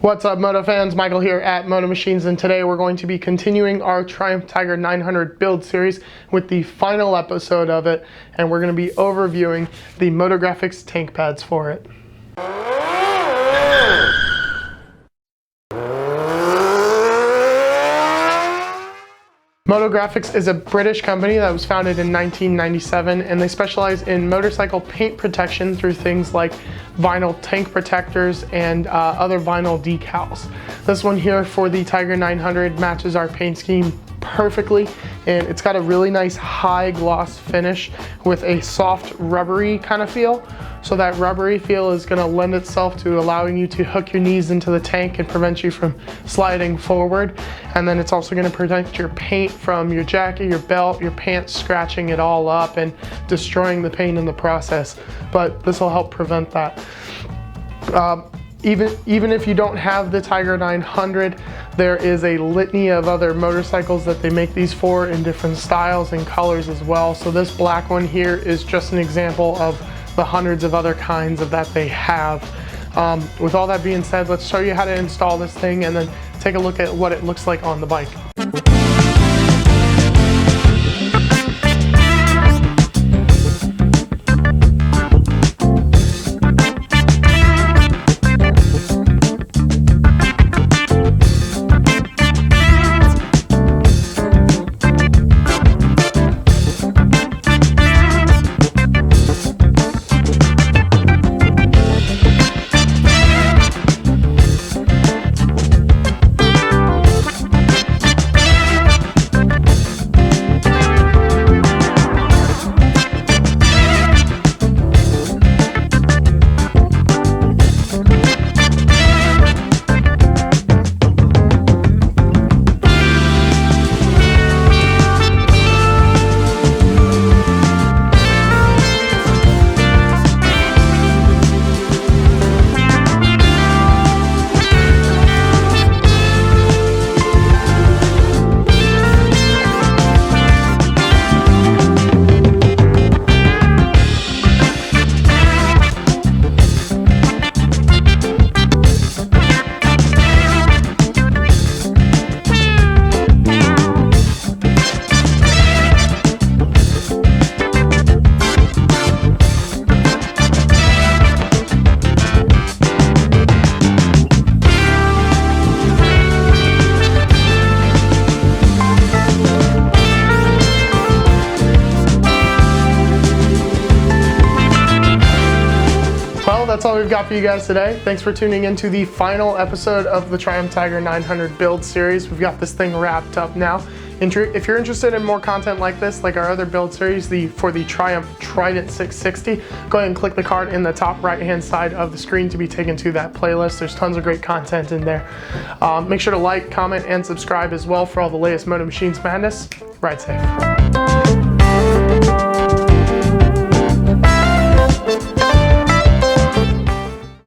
What's up, Moto fans? Michael here at Moto Machines, and today we're going to be continuing our Triumph Tiger 900 build series with the final episode of it, and we're going to be overviewing the Motografix tank pads for it. Motografix is a British company that was founded in 1997, and they specialize in motorcycle paint protection through things like vinyl tank protectors and other vinyl decals. This one here for the Tiger 900 matches our paint scheme perfectly, and it's got a really nice high gloss finish with a soft rubbery kind of feel. So that rubbery feel is going to lend itself to allowing you to hook your knees into the tank and prevent you from sliding forward. And then it's also going to protect your paint from your jacket, your belt, your pants, scratching it all up and destroying the paint in the process. But this will help prevent that. Even if you don't have the Tiger 900, there is a litany of other motorcycles that they make these for in different styles and colors as well. So this black one here is just an example of the hundreds of other kinds of that they have. With all that being said, let's show you how to install this thing and then take a look at what it looks like on the bike. Well, that's all we've got for you guys today. Thanks for tuning into the final episode of the Triumph Tiger 900 build series. We've got this thing wrapped up now. If you're interested in more content like this, like our other build series, for the Triumph Trident 660, go ahead and click the card in the top right-hand side of the screen to be taken to that playlist. There's tons of great content in there. Make sure to like, comment, and subscribe as well for all the latest Moto Machines madness. Ride safe.